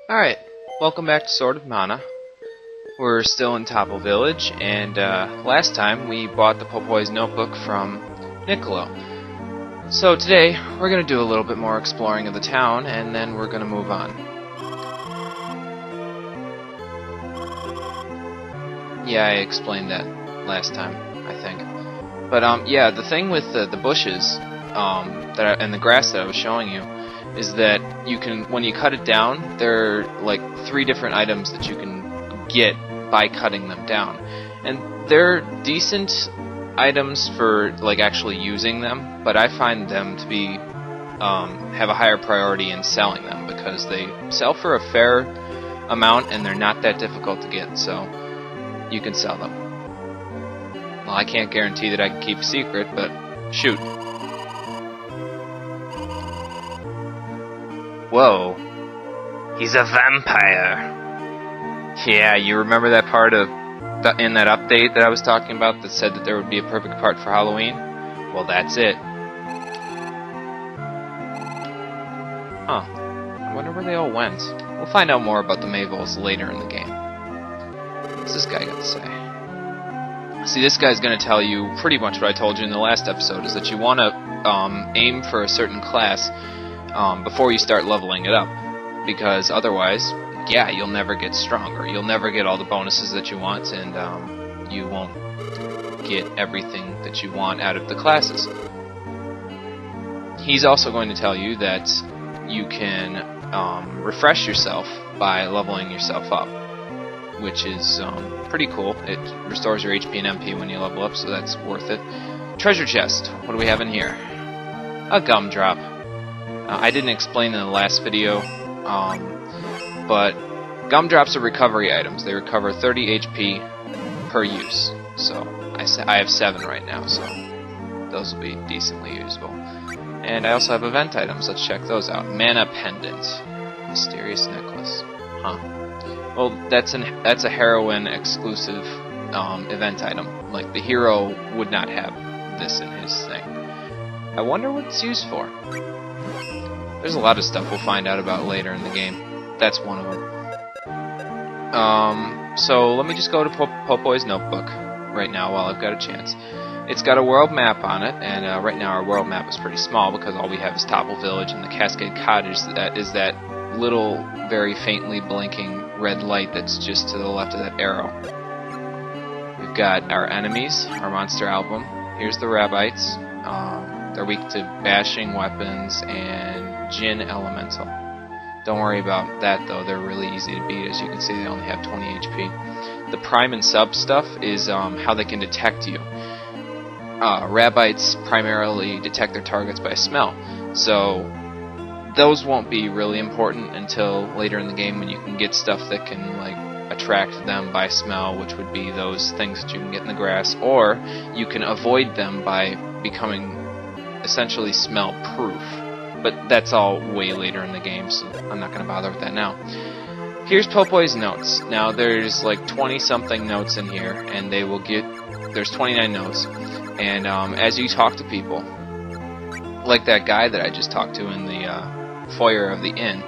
Alright, welcome back to Sword of Mana. We're still in Topple Village, and last time we bought the Popoy's notebook from Niccolo. So today, we're going to do a little bit more exploring of the town, and then we're going to move on. Yeah, I explained that last time, I think. But yeah, the thing with the bushes and the grass that I was showing you is that you can, when you cut it down, there are like 3 different items that you can get by cutting them down. And they're decent items for like actually using them, but I find them to be have a higher priority in selling them because they sell for a fair amount and they're not that difficult to get, so you can sell them. Well, I can't guarantee that I can keep a secret, but shoot. Whoa. He's a vampire. Yeah, you remember that part of in that update that I was talking about that said that there would be a perfect part for Halloween? Well, that's it. Huh. I wonder where they all went. We'll find out more about the Mayvols later in the game. What's this guy got to say? See, this guy's going to tell you pretty much what I told you in the last episode, is that you want to aim for a certain class before you start leveling it up, because otherwise, yeah, you'll never get stronger. You'll never get all the bonuses that you want, and you won't get everything that you want out of the classes. He's also going to tell you that you can refresh yourself by leveling yourself up, which is pretty cool. It restores your HP and MP when you level up, so that's worth it. Treasure chest. What do we have in here? A gumdrop. I didn't explain in the last video, but gumdrops are recovery items. They recover 30 HP per use. So I have 7 right now, so those will be decently usable. And I also have event items. Let's check those out. Mana pendant, mysterious necklace. Huh. Well, that's a heroine exclusive event item. Like, the hero would not have this in his thing. I wonder what it's used for. There's a lot of stuff we'll find out about later in the game. That's one of them. So let me just go to Popoy's notebook right now while I've got a chance. It's got a world map on it, and right now our world map is pretty small because all we have is Topple Village and the Cascade Cottage. That is that little, very faintly blinking red light that's just to the left of that arrow. We've got our enemies, our monster album. Here's the Rabbites. They're weak to bashing weapons and Jinn Elemental. Don't worry about that though, they're really easy to beat. As you can see, they only have 20 HP. The prime and sub stuff is how they can detect you. Rabbites primarily detect their targets by smell, so those won't be really important until later in the game when you can get stuff that can like attract them by smell, which would be those things that you can get in the grass, or you can avoid them by becoming essentially smell proof. But that's all way later in the game, so I'm not going to bother with that now. Here's Popoy's notes. Now there's like 20 something notes in here, and they will get, there's 29 notes, and as you talk to people, like that guy that I just talked to in the foyer of the inn,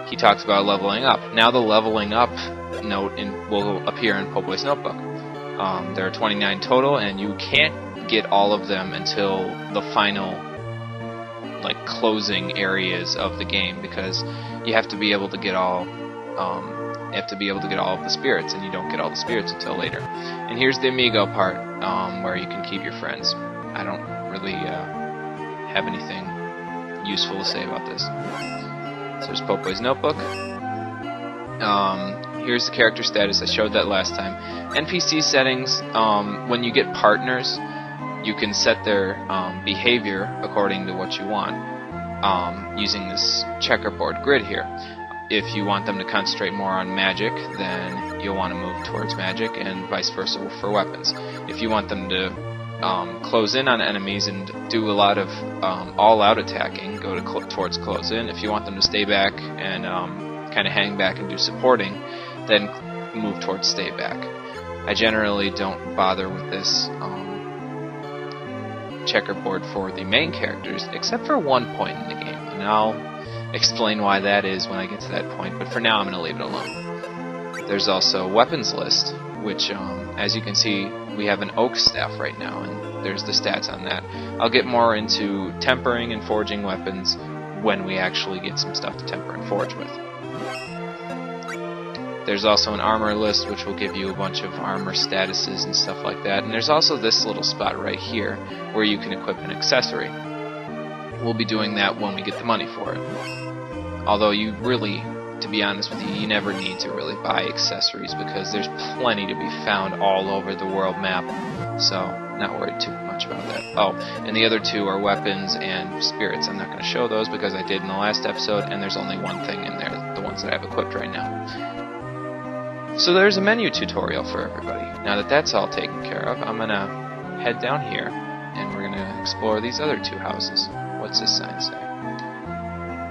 he talks about leveling up. Now the leveling up note will appear in Popoy's notebook. There are 29 total, and you can't get all of them until the final like closing areas of the game, because you have to be able to get all of the spirits, and you don't get all the spirits until later. And here's the amigo part, where you can keep your friends. I don't really have anything useful to say about this. So there's Popoy's notebook. Here's the character status. I showed that last time. NPC settings, when you get partners, you can set their behavior according to what you want, using this checkerboard grid here. If you want them to concentrate more on magic, then you'll want to move towards magic, and vice versa for weapons. If you want them to close in on enemies and do a lot of all-out attacking, go to towards close in. If you want them to stay back and kind of hang back and do supporting, then move towards stay back. I generally don't bother with this checkerboard for the main characters, except for one point in the game, and I'll explain why that is when I get to that point, but for now I'm going to leave it alone. There's also weapons list, which, as you can see, we have an oak staff right now, and there's the stats on that. I'll get more into tempering and forging weapons when we actually get some stuff to temper and forge with. There's also an armor list, which will give you a bunch of armor statuses and stuff like that. And there's also this little spot right here where you can equip an accessory. We'll be doing that when we get the money for it. Although you really, to be honest with you, you never need to really buy accessories because there's plenty to be found all over the world map. So, not worried too much about that. Oh, and the other two are weapons and spirits. I'm not going to show those because I did in the last episode, and there's only one thing in there, the ones that I have equipped right now. So there's a menu tutorial for everybody. Now that that's all taken care of, I'm going to head down here, and we're going to explore these other two houses. What's this sign say?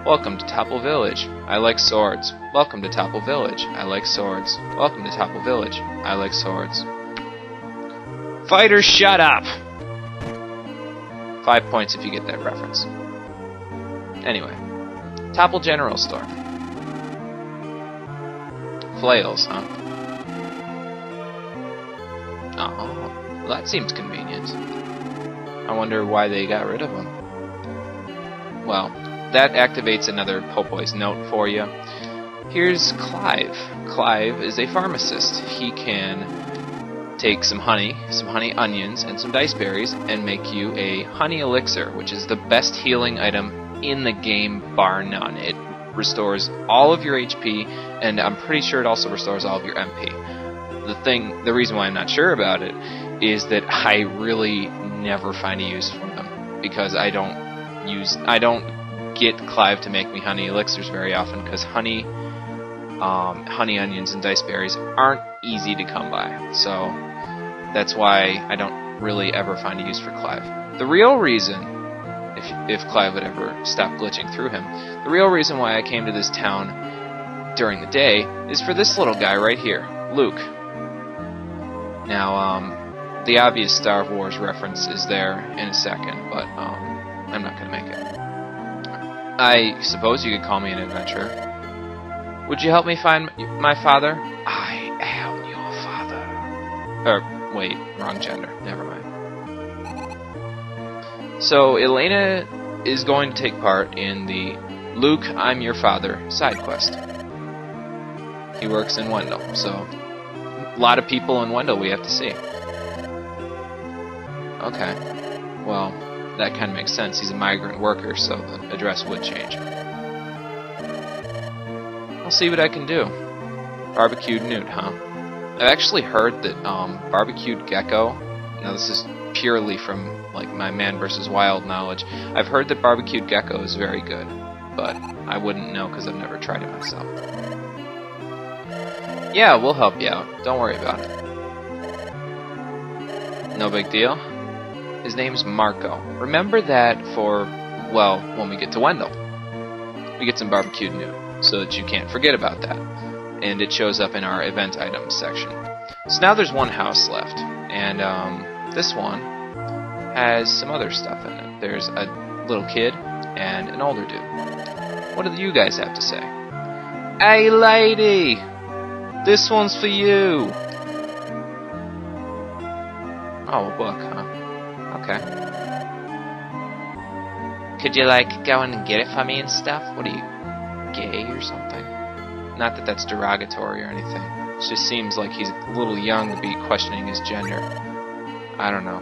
Welcome to Topple Village. I like swords. Welcome to Topple Village. I like swords. Welcome to Topple Village. I like swords. Fighters, shut up! 5 points if you get that reference. Anyway, Topple General Store. Flails, huh? Oh, well, that seems convenient. I wonder why they got rid of them. Well, that activates another Popoy's note for you. Here's Clive. Clive is a pharmacist. He can take some honey onions, and some dice berries, and make you a honey elixir, which is the best healing item in the game, bar none. It restores all of your HP, and I'm pretty sure it also restores all of your MP. The reason why I'm not sure about it is that I really never find a use for them, because I don't get Clive to make me honey elixirs very often, because honey onions and dice berries aren't easy to come by. So that's why I don't really ever find a use for Clive. The real reason, if Clive would ever stop glitching through him, the real reason why I came to this town during the day is for this little guy right here, Luke. Now, the obvious Star Wars reference is there in a second, but I'm not going to make it. I suppose you could call me an adventurer. Would you help me find my father? I am your father. Wait, wrong gender. Never mind. So, Elena is going to take part in the Luke, I'm Your Father side quest. He works in Wendell, so a lot of people in Wendell we have to see. Okay, well, that kind of makes sense. He's a migrant worker, so the address would change. I'll see what I can do. Barbecued newt, huh? I've actually heard that barbecued gecko, now this is purely from like my Man vs. Wild knowledge, I've heard that barbecued gecko is very good, but I wouldn't know because I've never tried it myself. Yeah, we'll help you out. Don't worry about it. No big deal. His name's Marco. Remember that for, well, when we get to Wendell. We get some barbecued newt, so that you can't forget about that. And it shows up in our event items section. So now there's one house left, and this one has some other stuff in it. There's a little kid and an older dude. What do you guys have to say? Hey lady! This one's for you! Oh, a book, huh? Okay. Could you, like, go and get it for me and stuff? What are you, gay or something? Not that that's derogatory or anything. It just seems like he's a little young to be questioning his gender. I don't know.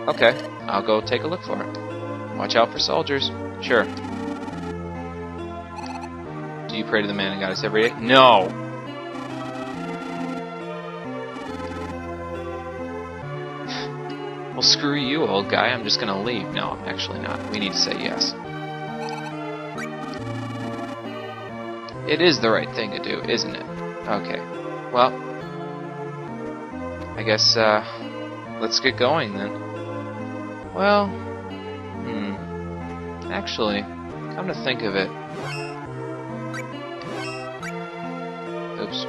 Okay, I'll go take a look for it. Watch out for soldiers. Sure. Do you pray to the man and goddess every day? No! Well, screw you, old guy. I'm just gonna leave. No, I'm actually not. We need to say yes. It is the right thing to do, isn't it? Okay. Well, I guess, let's get going then. Well, actually, come to think of it. Oops,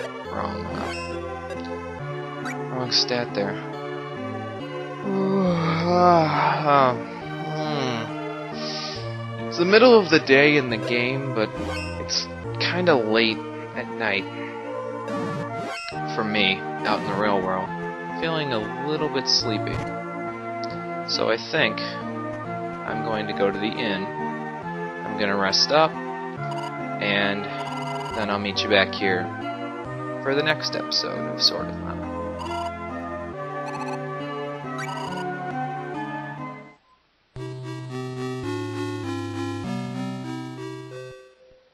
wrong stat there. It's the middle of the day in the game, but it's kind of late at night for me out in the real world. I'm feeling a little bit sleepy. So I think I'm going to go to the inn. I'm going to rest up, and then I'll meet you back here for the next episode of Sword of Mana.